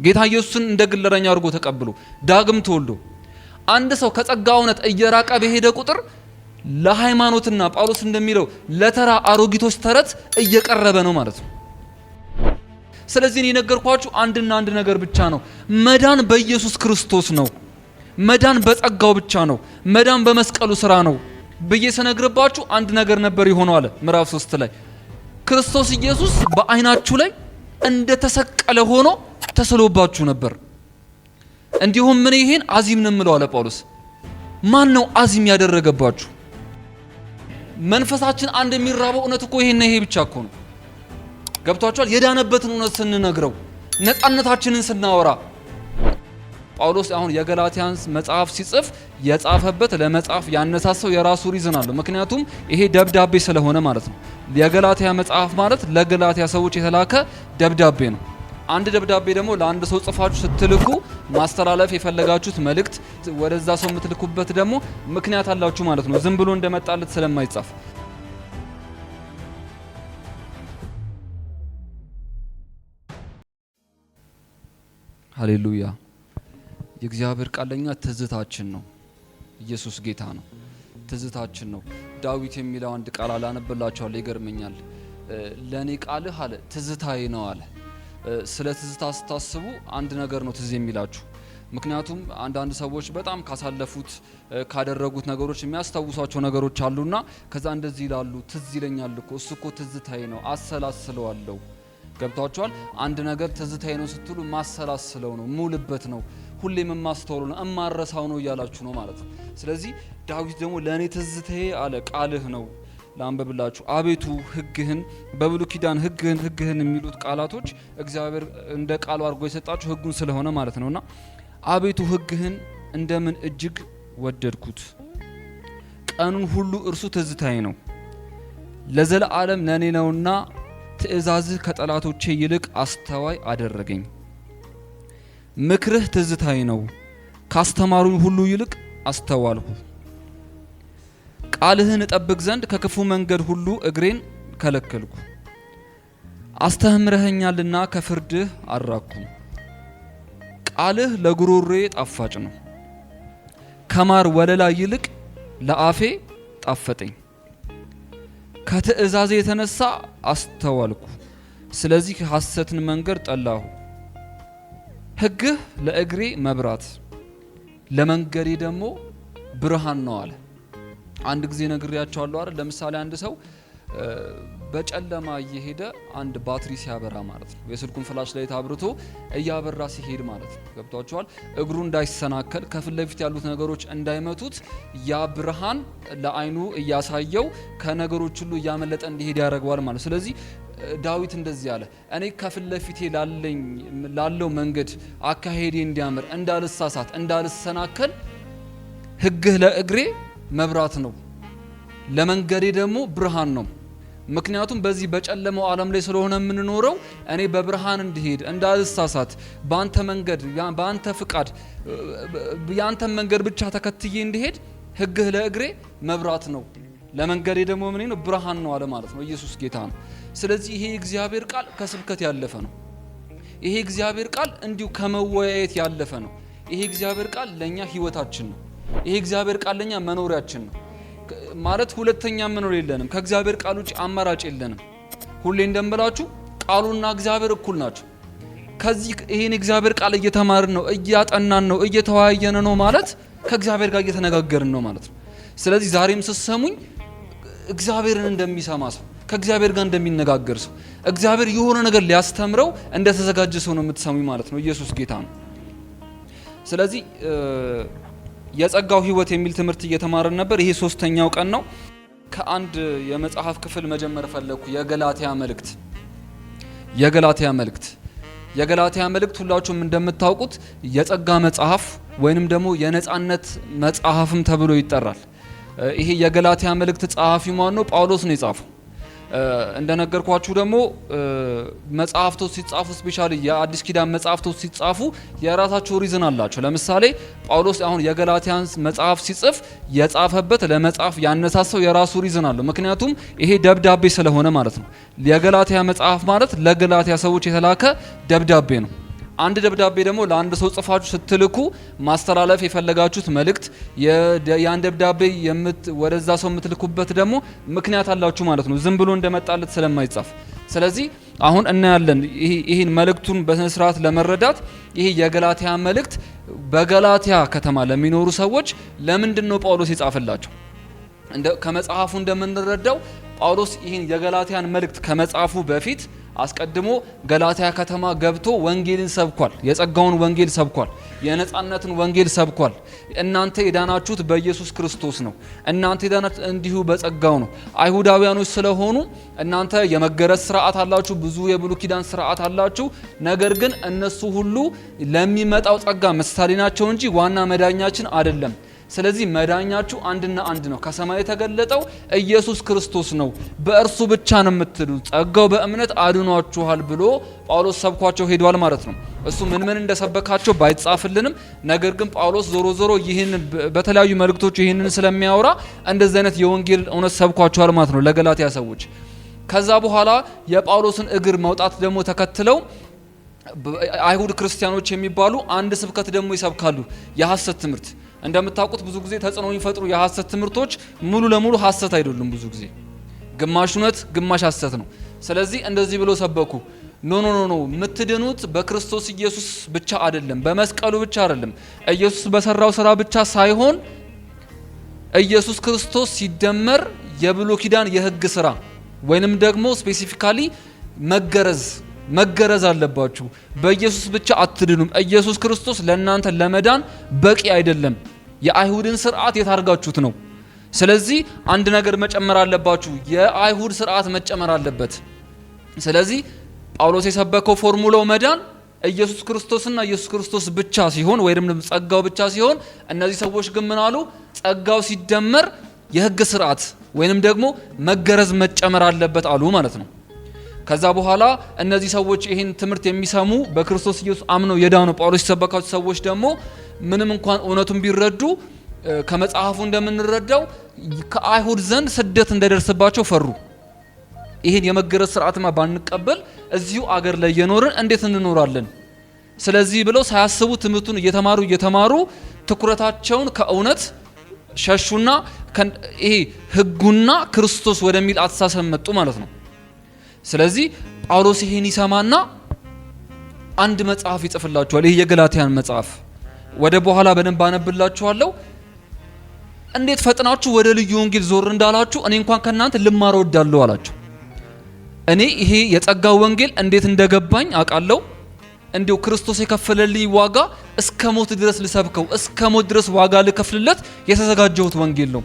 ጌታ ኢየሱስን እንደ ግለረኛ አድርጎ ተቀብሎ ዳግም ተወልዶ አንድ ሰው ከጸጋ እውነት እየራቀ በሄደ ቁጥር ለሃይማኖትና ጳውሎስ እንደሚለው ለተራ አሮጊቶች ተረት እየቀረበ ነው ማለት ነው። ስለዚህ እኔ ነገርኳችሁ አንድና አንድ ነገር ብቻ ነው። መዳን በኢየሱስ ክርስቶስ ነው። መዳን በጸጋው ብቻ ነው። መዳን በመስቀሉ ስራ ነው ብዬ ስነግርባችሁ አንድ ነገር ነበር የሆነው አለ ምዕራፍ 3 ላይ ክርስቶስ ኢየሱስ በአይናችሁ ላይ እንደ ተሰቀለ ሆኖ ተስሎባችሁ ነበር። እንዲሁም ምን ይሄን አዚም ነው የምለው አለ ጳውሎስ። ማን ነው አዚም ያደረገባችሁ? መንፈሳችን አንድ የሚራበው እውነት እኮ ይሄ ብቻ እኮ ነው። ገብቷችኋል? የዳነበትን እውነት ስንነግረው ነፃነታችንን ስናወራ ጳውሎስ አሁን የገላትያን መጽሐፍ ሲጽፍ የጻፈበት ለመጽሐፍ ያነሳሰው የራሱ ሪዝን አለው። ምክንያቱም ይሄ ደብዳቤ ስለሆነ ማለት ነው። የገላትያ መጽሐፍ ማለት ለገላትያ ሰዎች የተላከ ደብዳቤ ነው። አንድ ደብዳቤ ደግሞ ለአንድ ሰው ጽፋችሁ ስትልኩ ማስተላለፍ የፈለጋችሁት መልእክት ወደዛ ሰው የምትልኩበት ደግሞ ምክንያት አላችሁ ማለት ነው። ዝም ብሎ እንደመጣለት ስለማይጻፍ ሃሌሉያ። የእግዚአብሔር ቃል ለኛ ትዝታችን ነው። ኢየሱስ ጌታ ነው። ትዝታችን ነው። ዳዊት የሚለው አንድ ቃል አላነብላችኋለሁ፣ ይገርመኛል። ለኔ ቃልህ አለ ትዝታዬ ነው አለ። ስለ ትዝታ ስታስቡ አንድ ነገር ነው ትዝ የሚላችሁ። ምክንያቱም አንዳንድ ሰዎች በጣም ካሳለፉት ካደረጉት ነገሮች የሚያስታውሷቸው ነገሮች አሉና ከዛ እንደዚህ ይላሉ፣ ትዝ ይለኛል እኮ እሱ እኮ ትዝታዬ ነው፣ አሰላስለዋለሁ። ገብቷችኋል? አንድ ነገር ትዝታዬ ነው ስትሉ ማሰላስለው ነው፣ ሙልበት ነው፣ ሁሌም የማስተውለው ነው፣ እማረሳው ነው እያላችሁ ነው ማለት ነው። ስለዚህ ዳዊት ደግሞ ለኔ ትዝታዬ አለ ቃልህ ነው። ላንበብላችሁ። አቤቱ ሕግህን በብሉይ ኪዳን ሕግህን የሚሉት ቃላቶች እግዚአብሔር እንደ ቃሉ አድርጎ የሰጣችሁ ሕጉን ስለሆነ ማለት ነውና አቤቱ ሕግህን እንደምን እጅግ ወደድኩት። ቀኑን ሁሉ እርሱ ትዝታዬ ነው። ለዘለዓለም ለኔ ነውና ትእዛዝህ ከጠላቶቼ ይልቅ አስተዋይ አደረገኝ። ምክርህ ትዝታዬ ነው፣ ካስተማሩኝ ሁሉ ይልቅ አስተዋልሁ። ቃልህን እጠብቅ ዘንድ ከክፉ መንገድ ሁሉ እግሬን ከለከልኩ። አስተምረኸኛልና ከፍርድህ አራኩ። ቃልህ ለጉሮሮዬ ጣፋጭ ነው፣ ከማር ወለላ ይልቅ ለአፌ ጣፈጠኝ። ከትእዛዜ የተነሳ አስተዋልኩ፣ ስለዚህ ሐሰትን መንገድ ጠላሁ። ሕግህ ለእግሬ መብራት ለመንገዴ ደግሞ ብርሃን ነው አለ። አንድ ጊዜ ነግሬያቸዋለሁ አይደል? ለምሳሌ አንድ ሰው በጨለማ እየሄደ አንድ ባትሪ ሲያበራ ማለት ነው፣ የስልኩን ፍላሽ ላይ ታብርቶ እያበራ ሲሄድ ማለት ነው። ገብቷቸዋል? እግሩ እንዳይሰናከል ከፊት ለፊት ያሉት ነገሮች እንዳይመቱት ያ ብርሃን ለአይኑ እያሳየው ከነገሮች ሁሉ እያመለጠ እንዲሄድ ያደርገዋል ማለት። ስለዚህ ዳዊት እንደዚህ አለ፣ እኔ ከፊት ለፊቴ ላለው መንገድ አካሄዴ እንዲያምር፣ እንዳልሳሳት፣ እንዳልሰናከል ሕግህ ለእግሬ መብራት ነው፣ ለመንገዴ ደግሞ ብርሃን ነው። ምክንያቱም በዚህ በጨለማው ዓለም ላይ ስለሆነ የምንኖረው እኔ በብርሃን እንድሄድ እንዳልሳሳት፣ በአንተ መንገድ በአንተ ፍቃድ ያንተ መንገድ ብቻ ተከትዬ እንድሄድ ሕግህ ለእግሬ መብራት ነው፣ ለመንገዴ ደግሞ ምን ነው ብርሃን ነው አለ ማለት ነው። ኢየሱስ ጌታ ነው። ስለዚህ ይሄ እግዚአብሔር ቃል ከስብከት ያለፈ ነው። ይሄ እግዚአብሔር ቃል እንዲሁ ከመወያየት ያለፈ ነው። ይሄ እግዚአብሔር ቃል ለኛ ህይወታችን ነው። ይሄ እግዚአብሔር ቃል ለኛ መኖሪያችን ነው። ማለት ሁለተኛ መኖር የለንም። ከእግዚአብሔር ቃል ውጭ አማራጭ የለንም። ሁሌ እንደምላችሁ ቃሉና እግዚአብሔር እኩል ናቸው። ከዚህ ይሄን እግዚአብሔር ቃል እየተማርን ነው፣ እያጠናን ነው፣ እየተወያየን ነው ማለት ከእግዚአብሔር ጋር እየተነጋገርን ነው ማለት ነው። ስለዚህ ዛሬም ስትሰሙኝ እግዚአብሔርን እንደሚሰማ ሰው፣ ከእግዚአብሔር ጋር እንደሚነጋገር ሰው፣ እግዚአብሔር የሆነ ነገር ሊያስተምረው እንደተዘጋጀ ሰው ነው የምትሰሙኝ ማለት ነው። ኢየሱስ ጌታ ነው። ስለዚህ የጸጋው ህይወት የሚል ትምህርት እየተማረን ነበር። ይሄ ሶስተኛው ቀን ነው። ከአንድ የመጽሐፍ ክፍል መጀመር ፈለኩ። የገላትያ መልእክት ሁላችሁም እንደምታውቁት የጸጋ መጽሐፍ ወይንም ደግሞ የነጻነት መጽሐፍም ተብሎ ይጠራል። ይሄ የገላትያ መልእክት ጸሐፊ ማን ነው? ጳውሎስ ነው የጻፈው። እንደነገርኳችሁ ደግሞ መጽሐፍቶች ሲጻፉ ስፔሻሊ የአዲስ ኪዳን መጽሐፍቶች ሲጻፉ የራሳቸው ሪዝን አላቸው። ለምሳሌ ጳውሎስ አሁን የገላትያን መጽሐፍ ሲጽፍ የጻፈበት ለመጽሐፍ ያነሳሰው የራሱ ሪዝን አለው። ምክንያቱም ይሄ ደብዳቤ ስለሆነ ማለት ነው። የገላትያ መጽሐፍ ማለት ለገላትያ ሰዎች የተላከ ደብዳቤ ነው። አንድ ደብዳቤ ደግሞ ለአንድ ሰው ጽፋችሁ ስትልኩ ማስተላለፍ የፈለጋችሁት መልእክት ያን ደብዳቤ ወደዛ ሰው የምትልኩበት ደግሞ ምክንያት አላችሁ ማለት ነው። ዝም ብሎ እንደመጣለት ስለማይጻፍ። ስለዚህ አሁን እናያለን ይሄን መልእክቱን በስነ ስርዓት ለመረዳት ይሄ የገላትያ መልእክት በገላትያ ከተማ ለሚኖሩ ሰዎች ለምንድነው ጳውሎስ የጻፈላቸው? ከመጽሐፉ እንደምንረዳው ጳውሎስ ይህን የገላትያን መልእክት ከመጻፉ በፊት አስቀድሞ ገላትያ ከተማ ገብቶ ወንጌልን ሰብኳል። የጸጋውን ወንጌል ሰብኳል። የነጻነትን ወንጌል ሰብኳል። እናንተ የዳናችሁት በኢየሱስ ክርስቶስ ነው። እናንተ የዳናችሁት እንዲሁ በጸጋው ነው። አይሁዳውያኖች ስለሆኑ እናንተ የመገረዝ ስርዓት አላችሁ፣ ብዙ የብሉይ ኪዳን ስርዓት አላችሁ። ነገር ግን እነሱ ሁሉ ለሚመጣው ጸጋ ምሳሌ ናቸው እንጂ ዋና መዳኛችን አይደለም። ስለዚህ መዳኛችሁ አንድና አንድ ነው፣ ከሰማይ የተገለጠው ኢየሱስ ክርስቶስ ነው። በእርሱ ብቻ ነው የምትድኑት፣ ጸጋው በእምነት አድኗችኋል ብሎ ጳውሎስ ሰብኳቸው ሄዷል ማለት ነው። እሱ ምን እንደሰበካቸው ባይጻፍልንም፣ ነገር ግን ጳውሎስ ዞሮ ይህንን በተለያዩ መልእክቶች ይህንን ስለሚያወራ እንደዚህ አይነት የወንጌል እውነት ሰብኳቸዋል ማለት ነው ለገላትያ ሰዎች። ከዛ በኋላ የጳውሎስን እግር መውጣት ደግሞ ተከትለው አይሁድ ክርስቲያኖች የሚባሉ አንድ ስብከት ደግሞ ይሰብካሉ፣ የሐሰት ትምህርት። እንደምታውቁት ብዙ ጊዜ ተጽዕኖ የሚፈጥሩ የሐሰት ትምህርቶች ሙሉ ለሙሉ ሐሰት አይደሉም። ብዙ ጊዜ ግማሽ እውነት ግማሽ ሐሰት ነው። ስለዚህ እንደዚህ ብሎ ሰበኩ። ኖ የምትድኑት በክርስቶስ ኢየሱስ ብቻ አይደለም፣ በመስቀሉ ብቻ አይደለም፣ ኢየሱስ በሰራው ስራ ብቻ ሳይሆን ኢየሱስ ክርስቶስ ሲደመር የብሉይ ኪዳን የሕግ ስራ ወይንም ደግሞ ስፔሲፊካሊ መገረዝ አለባችሁ። በኢየሱስ ብቻ አትድኑም። ኢየሱስ ክርስቶስ ለእናንተ ለመዳን በቂ አይደለም። የአይሁድን ስርዓት የታርጋችሁት ነው። ስለዚህ አንድ ነገር መጨመር አለባችሁ። የአይሁድ ስርዓት መጨመር አለበት። ስለዚህ ጳውሎስ የሰበከው ፎርሙላው መዳን ኢየሱስ ክርስቶስና ኢየሱስ ክርስቶስ ብቻ ሲሆን ወይም ጸጋው ብቻ ሲሆን፣ እነዚህ ሰዎች ግን ምን አሉ? ጸጋው ሲደመር የሕግ ስርዓት ወይንም ደግሞ መገረዝ መጨመር አለበት አሉ ማለት ነው። ከዛ በኋላ እነዚህ ሰዎች ይህን ትምህርት የሚሰሙ በክርስቶስ ኢየሱስ አምነው የዳኑ ጳውሎስ የሰበካቸው ሰዎች ደግሞ ምንም እንኳን እውነቱን ቢረዱ ከመጽሐፉ እንደምንረዳው ከአይሁድ ዘንድ ስደት እንዳይደርስባቸው ፈሩ። ይህን የመገረዝ ስርዓትማ ባንቀበል እዚሁ አገር ላይ የኖርን እንዴት እንኖራለን? ስለዚህ ብለው ሳያስቡ ትምህርቱን እየተማሩ ትኩረታቸውን ከእውነት ሸሹና ይሄ ሕጉና ክርስቶስ ወደሚል አስተሳሰብ መጡ ማለት ነው። ስለዚህ ጳውሎስ ይሄን ይሰማና አንድ መጽሐፍ ይጽፍላችኋል። ይሄ የገላትያን መጽሐፍ ወደ በኋላ በደንብ አነብላችኋለሁ። እንዴት ፈጥናችሁ ወደ ልዩ ወንጌል ዞር እንዳላችሁ እኔ እንኳን ከናንተ ልማር እወዳለሁ አላችሁ። እኔ ይሄ የጸጋው ወንጌል እንዴት እንደገባኝ አውቃለሁ። እንዲሁ ክርስቶስ የከፈለልኝ ዋጋ እስከ ሞት ድረስ ልሰብከው፣ እስከ ሞት ድረስ ዋጋ ልከፍልለት የተዘጋጀሁት ወንጌል ነው።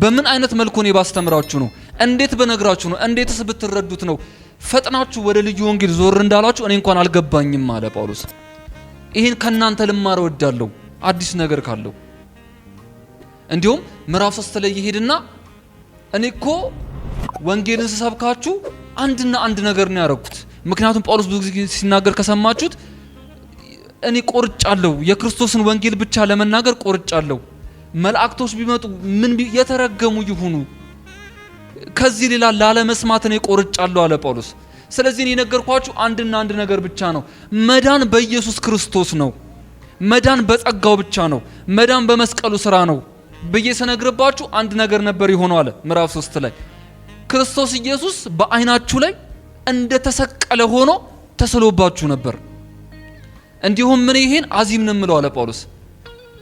በምን አይነት መልኩ ነው ባስተምራችሁ ነው? እንዴት በነግራችሁ ነው? እንዴትስ ብትረዱት ነው ፈጥናችሁ ወደ ልዩ ወንጌል ዞር እንዳላችሁ እኔ እንኳን አልገባኝም አለ ጳውሎስ። ይሄን ከናንተ ልማር እወዳለሁ አዲስ ነገር ካለው። እንዲሁም ምዕራፍ 3 ላይ ይሄድና እኔ እኮ ወንጌልን ስሰብካችሁ አንድና አንድ ነገር ነው ያደረኩት። ምክንያቱም ጳውሎስ ብዙ ጊዜ ሲናገር ከሰማችሁት እኔ ቆርጫለሁ፣ የክርስቶስን ወንጌል ብቻ ለመናገር ቆርጫለሁ። መላእክቶች ቢመጡ ምን የተረገሙ ይሁኑ፣ ከዚህ ሌላ ላለመስማት እኔ ቆርጫለሁ አለ ጳውሎስ። ስለዚህ እኔ ነገርኳችሁ አንድና አንድ ነገር ብቻ ነው፣ መዳን በኢየሱስ ክርስቶስ ነው። መዳን በጸጋው ብቻ ነው። መዳን በመስቀሉ ስራ ነው ብዬ ስነግርባችሁ አንድ ነገር ነበር የሆነው አለ ምዕራፍ 3 ላይ ክርስቶስ ኢየሱስ በአይናችሁ ላይ እንደተሰቀለ ሆኖ ተስሎባችሁ ነበር። እንዲሁም ምን ይሄን አዚም ነው የምለው አለ ጳውሎስ።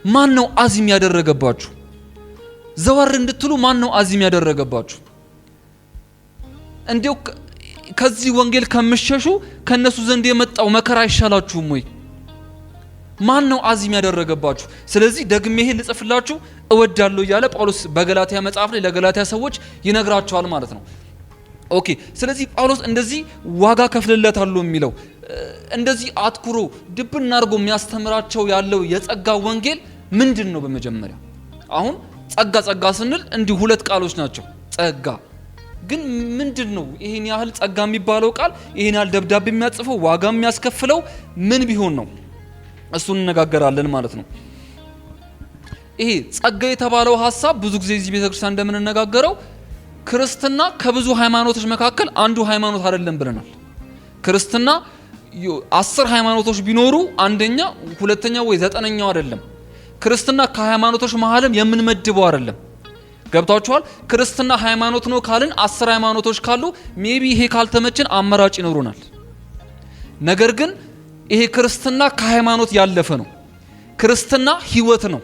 ማን ነው አዚም ያደረገባችሁ? ዘወር እንድትሉ ማን ነው አዚም ያደረገባችሁ? እንዲሁ ከዚህ ወንጌል ከምሸሹ ከነሱ ዘንድ የመጣው መከራ አይሻላችሁም ወይ? ማን ነው አዚም ያደረገባችሁ? ስለዚህ ደግሜ ይሄን ልጽፍላችሁ እወዳለሁ እያለ ጳውሎስ በገላትያ መጽሐፍ ላይ ለገላትያ ሰዎች ይነግራቸዋል ማለት ነው። ኦኬ። ስለዚህ ጳውሎስ እንደዚህ ዋጋ ከፍልለታለሁ የሚለው እንደዚህ አትኩሮ ድብና አድርጎ የሚያስተምራቸው ያለው የጸጋ ወንጌል ምንድን ነው? በመጀመሪያ አሁን ጸጋ ስንል እንዲህ ሁለት ቃሎች ናቸው። ጸጋ ግን ምንድን ነው? ይሄን ያህል ጸጋ የሚባለው ቃል ይሄን ያህል ደብዳቤ የሚያጽፈው ዋጋ የሚያስከፍለው ምን ቢሆን ነው? እሱን እንነጋገራለን ማለት ነው። ይሄ ጸጋ የተባለው ሐሳብ ብዙ ጊዜ እዚህ ቤተክርስቲያን እንደምንነጋገረው ክርስትና ከብዙ ሃይማኖቶች መካከል አንዱ ሃይማኖት አይደለም ብለናል። ክርስትና 10 ሃይማኖቶች ቢኖሩ አንደኛ ሁለተኛ ወይ 9ኛው አይደለም። ክርስትና ከሃይማኖቶች መሃልም የምንመድበው አይደለም። ገብታችኋል? ክርስትና ሃይማኖት ነው ካልን 10 ሃይማኖቶች ካሉ ሜቢ ይሄ ካልተመችን አማራጭ ይኖሩናል። ነገር ግን ይሄ ክርስትና ከሃይማኖት ያለፈ ነው። ክርስትና ህይወት ነው።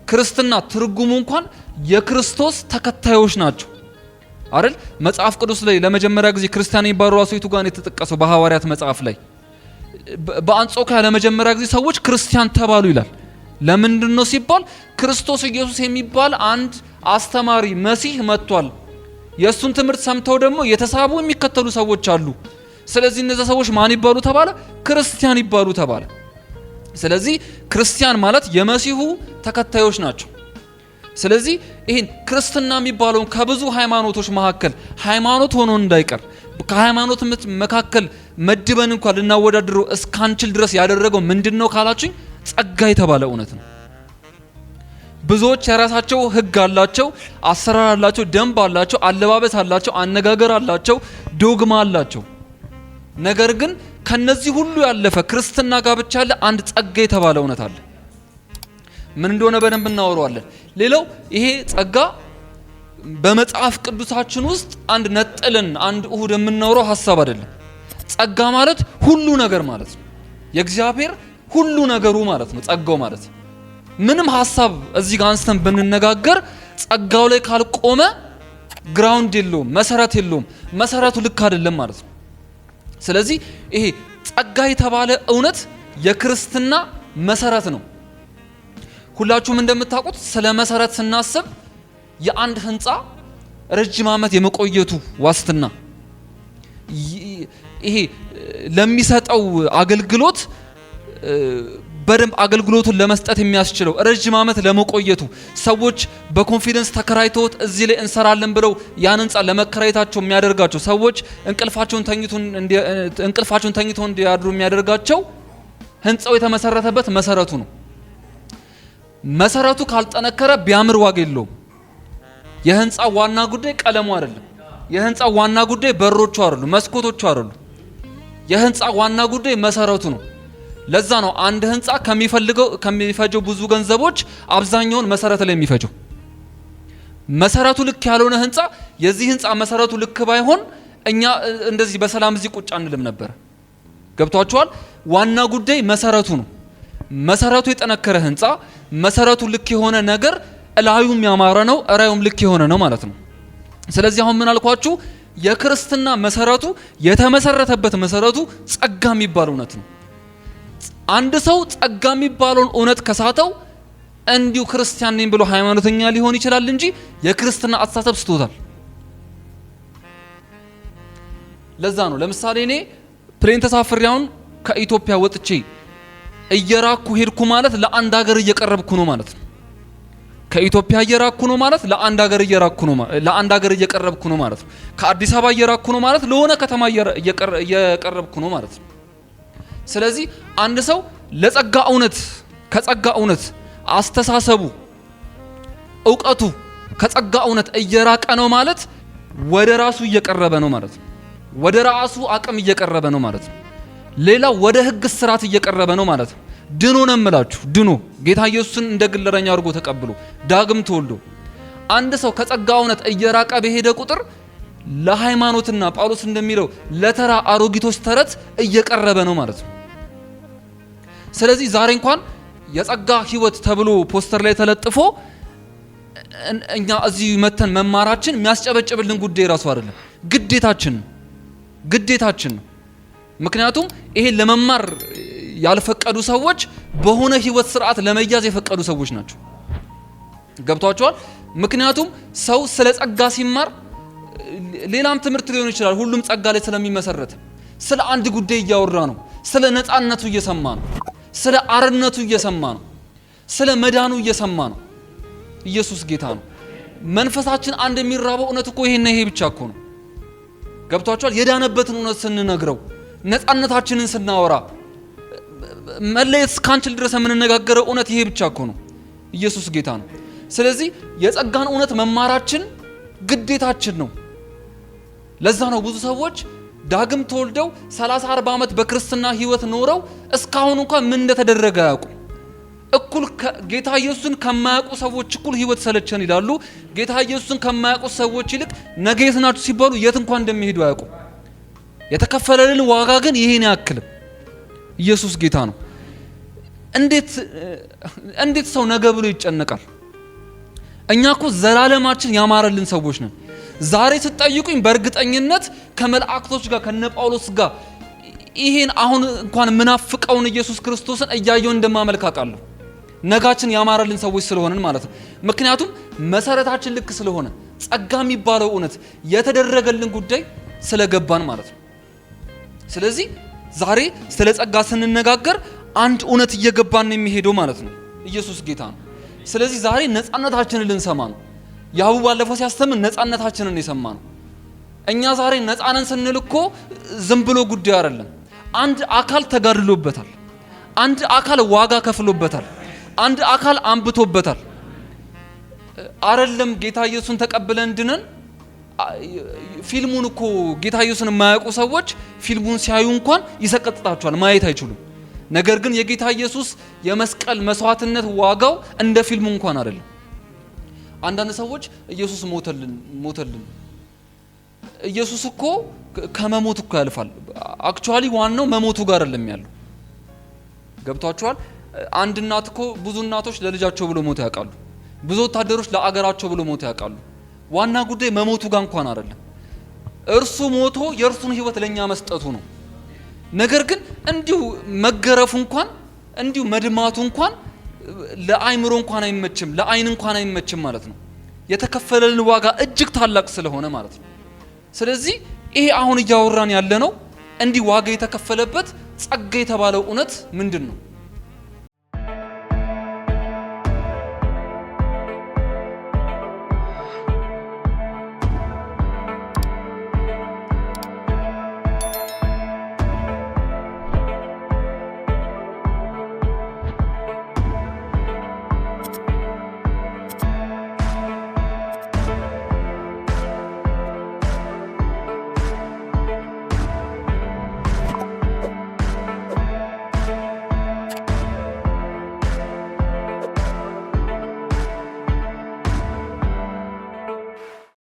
ክርስትና ትርጉሙ እንኳን የክርስቶስ ተከታዮች ናቸው አይደል? መጽሐፍ ቅዱስ ላይ ለመጀመሪያ ጊዜ ክርስቲያን የሚባሉ ራሱ የቱ ጋር የተጠቀሰው? በሐዋርያት መጽሐፍ ላይ በአንጾኪያ ለመጀመሪያ ጊዜ ሰዎች ክርስቲያን ተባሉ ይላል። ለምንድን ነው ሲባል ክርስቶስ ኢየሱስ የሚባል አንድ አስተማሪ መሲህ መጥቷል። የእሱን ትምህርት ሰምተው ደግሞ የተሳቡ የሚከተሉ ሰዎች አሉ። ስለዚህ እነዚህ ሰዎች ማን ይባሉ ተባለ? ክርስቲያን ይባሉ ተባለ። ስለዚህ ክርስቲያን ማለት የመሲሁ ተከታዮች ናቸው። ስለዚህ ይሄን ክርስትና የሚባለውን ከብዙ ሃይማኖቶች መካከል ሃይማኖት ሆኖ እንዳይቀር ከሃይማኖት መካከል መድበን እንኳን ልናወዳድረው እስካንችል ድረስ ያደረገው ምንድነው ካላችሁኝ ጸጋ የተባለ እውነት ነው። ብዙዎች የራሳቸው ህግ አላቸው፣ አሰራር አላቸው፣ ደንብ አላቸው፣ አለባበስ አላቸው፣ አነጋገር አላቸው፣ ዶግማ አላቸው። ነገር ግን ከነዚህ ሁሉ ያለፈ ክርስትና ጋር ብቻ ያለ አንድ ጸጋ የተባለ እውነት አለ። ምን እንደሆነ በደንብ እናወራዋለን። ሌላው ይሄ ጸጋ በመጽሐፍ ቅዱሳችን ውስጥ አንድ ነጥልን አንድ እሁድ የምናወራው ሐሳብ አይደለም። ጸጋ ማለት ሁሉ ነገር ማለት ነው። የእግዚአብሔር ሁሉ ነገሩ ማለት ነው ጸጋው ማለት። ምንም ሐሳብ እዚህ ጋር አንስተን ብንነጋገር ጸጋው ላይ ካልቆመ ግራውንድ የለውም፣ መሰረት የለውም። መሰረቱ ልክ አይደለም ማለት ነው። ስለዚህ ይሄ ጸጋ የተባለ እውነት የክርስትና መሰረት ነው። ሁላችሁም እንደምታውቁት ስለ መሰረት ስናስብ የአንድ ህንፃ ረጅም ዓመት የመቆየቱ ዋስትና ይሄ ለሚሰጠው አገልግሎት በደንብ አገልግሎቱን ለመስጠት የሚያስችለው ረጅም ዓመት ለመቆየቱ ሰዎች በኮንፊደንስ ተከራይተውት እዚህ ላይ እንሰራለን ብለው ያን ህንፃ ለመከራየታቸው የሚያደርጋቸው ሰዎች እንቅልፋቸውን ተኝተው እንዲያድሩ የሚያደርጋቸው ህንፃው የተመሰረተበት መሰረቱ ነው። መሰረቱ ካልጠነከረ ቢያምር ዋጋ የለውም። የህንፃ ዋና ጉዳይ ቀለሙ አይደለም። የህንፃ ዋና ጉዳይ በሮቹ አይደሉም፣ መስኮቶቹ አይደሉም። የህንፃ ዋና ጉዳይ መሰረቱ ነው። ለዛ ነው አንድ ህንፃ ከሚፈጀው ብዙ ገንዘቦች አብዛኛውን መሰረት ላይ የሚፈጀው። መሰረቱ ልክ ያልሆነ ህንፃ የዚህ ህንፃ መሰረቱ ልክ ባይሆን እኛ እንደዚህ በሰላም እዚህ ቁጭ አንልም ነበር። ገብቷችኋል? ዋና ጉዳይ መሰረቱ ነው። መሰረቱ የጠነከረ ህንፃ መሰረቱ ልክ የሆነ ነገር እላዩም ያማረ ነው፣ እራዩም ልክ የሆነ ነው ማለት ነው። ስለዚህ አሁን ምን አልኳችሁ? የክርስትና መሰረቱ የተመሰረተበት መሰረቱ ጸጋ የሚባል እውነት ነው። አንድ ሰው ጸጋ የሚባለውን እውነት ከሳተው እንዲሁ ክርስቲያን ነኝ ብሎ ሃይማኖተኛ ሊሆን ይችላል እንጂ የክርስትና አስተሳሰብ ስቶታል። ለዛ ነው ለምሳሌ እኔ ፕሌን ተሳፍሬውን ከኢትዮጵያ ወጥቼ እየራኩ ሄድኩ ማለት ለአንድ ሀገር እየቀረብኩ ነው ማለት ነው። ከኢትዮጵያ እየራኩ ነው ማለት ለአንድ ሀገር እየቀረብኩ ነው ማለት ነው። ከአዲስ አበባ እየራኩ ነው ማለት ለሆነ ከተማ እየቀረብኩ ነው ማለት ነው። ስለዚህ አንድ ሰው ለጸጋ እውነት ከጸጋ እውነት አስተሳሰቡ ዕውቀቱ ከጸጋ እውነት እየራቀ ነው ማለት ወደ ራሱ እየቀረበ ነው ማለት ነው። ወደ ራሱ አቅም እየቀረበ ነው ማለት ነው። ሌላ ወደ ህግ ስርዓት እየቀረበ ነው ማለት ነው። ድኖ ነው የምላችሁ፣ ድኖ ጌታ ኢየሱስን እንደ ግለረኛ አድርጎ ተቀብሎ ዳግም ተወልዶ አንድ ሰው ከጸጋ እውነት እየራቀ በሄደ ቁጥር ለሃይማኖትና ጳውሎስ እንደሚለው ለተራ አሮጊቶች ተረት እየቀረበ ነው ማለት ነው። ስለዚህ ዛሬ እንኳን የጸጋ ህይወት ተብሎ ፖስተር ላይ ተለጥፎ እኛ እዚህ መተን መማራችን የሚያስጨበጭብልን ጉዳይ ራሱ አይደለም፣ ግዴታችን ነው። ምክንያቱም ይሄ ለመማር ያልፈቀዱ ሰዎች በሆነ ህይወት ስርዓት ለመያዝ የፈቀዱ ሰዎች ናቸው። ገብቷቸዋል? ምክንያቱም ሰው ስለ ጸጋ ሲማር ሌላም ትምህርት ሊሆን ይችላል፣ ሁሉም ጸጋ ላይ ስለሚመሰረት ስለ አንድ ጉዳይ እያወራ ነው። ስለ ነፃነቱ እየሰማ ነው፣ ስለ አርነቱ እየሰማ ነው፣ ስለ መዳኑ እየሰማ ነው። ኢየሱስ ጌታ ነው። መንፈሳችን አንድ የሚራበው እውነት እኮ ይሄና ይሄ ብቻ እኮ ነው። ገብቷቸዋል? የዳነበትን እውነት ስንነግረው ነፃነታችንን ስናወራ መለየት እስካንችል ድረስ የምንነጋገረው እውነት ይሄ ብቻ እኮ ነው። ኢየሱስ ጌታ ነው። ስለዚህ የጸጋን እውነት መማራችን ግዴታችን ነው። ለዛ ነው ብዙ ሰዎች ዳግም ተወልደው 30-40 ዓመት በክርስትና ህይወት ኖረው እስካሁን እንኳን ምን እንደተደረገ አያውቁም። እኩል ጌታ ኢየሱስን ከማያውቁ ሰዎች እኩል ህይወት ሰለቸን ይላሉ። ጌታ ኢየሱስን ከማያውቁ ሰዎች ይልቅ ነገ የት ናችሁ ሲባሉ የት እንኳን እንደሚሄዱ አያውቁም። የተከፈለልን ዋጋ ግን ይሄን ያክልም። ኢየሱስ ጌታ ነው። እንዴት ሰው ነገ ብሎ ይጨነቃል? እኛ እኮ ዘላለማችን ያማረልን ሰዎች ነን። ዛሬ ስትጠይቁኝ በእርግጠኝነት ከመላእክቶች ጋር ከነ ጳውሎስ ጋር ይሄን አሁን እንኳን ምናፍቀውን ኢየሱስ ክርስቶስን እያየው እንደማመልክ አውቃለሁ። ነጋችን ያማረልን ሰዎች ስለሆነን ማለት ነው። ምክንያቱም መሰረታችን ልክ ስለሆነ ጸጋ የሚባለው እውነት የተደረገልን ጉዳይ ስለገባን ማለት ነው። ስለዚህ ዛሬ ስለ ጸጋ ስንነጋገር አንድ እውነት እየገባን ነው የሚሄደው ማለት ነው። ኢየሱስ ጌታ ነው። ስለዚህ ዛሬ ነፃነታችንን ልንሰማ ነው። ያው ባለፈው ሲያስተምር ነፃነታችንን የሰማ ነው። እኛ ዛሬ ነፃነን ስንል እኮ ዝም ብሎ ጉዳይ አይደለም። አንድ አካል ተጋድሎበታል። አንድ አካል ዋጋ ከፍሎበታል። አንድ አካል አንብቶበታል። አይደለም ጌታ ኢየሱስን ተቀብለን ድነን ፊልሙን እኮ ጌታ ኢየሱስን የማያውቁ ሰዎች ፊልሙን ሲያዩ እንኳን ይሰቀጥጣቸዋል፣ ማየት አይችሉም። ነገር ግን የጌታ ኢየሱስ የመስቀል መስዋዕትነት ዋጋው እንደ ፊልሙ እንኳን አይደለም። አንዳንድ ሰዎች ኢየሱስ ሞተልን ኢየሱስ እኮ ከመሞት እኮ ያልፋል። አክቹአሊ ዋናው መሞቱ ጋር አይደለም ያለው። ገብቷቸዋል? አንድ እናት እኮ ብዙ እናቶች ለልጃቸው ብሎ ሞት ያውቃሉ። ብዙ ወታደሮች ለአገራቸው ብሎ ሞት ያውቃሉ። ዋና ጉዳይ መሞቱ ጋር እንኳን አይደለም። እርሱ ሞቶ የእርሱን ህይወት ለኛ መስጠቱ ነው። ነገር ግን እንዲሁ መገረፉ እንኳን እንዲሁ መድማቱ እንኳን ለአይምሮ እንኳን አይመችም፣ ለአይን እንኳን አይመችም ማለት ነው። የተከፈለልን ዋጋ እጅግ ታላቅ ስለሆነ ማለት ነው። ስለዚህ ይሄ አሁን እያወራን ያለ ነው እንዲህ ዋጋ የተከፈለበት ጸጋ የተባለው እውነት ምንድን ነው?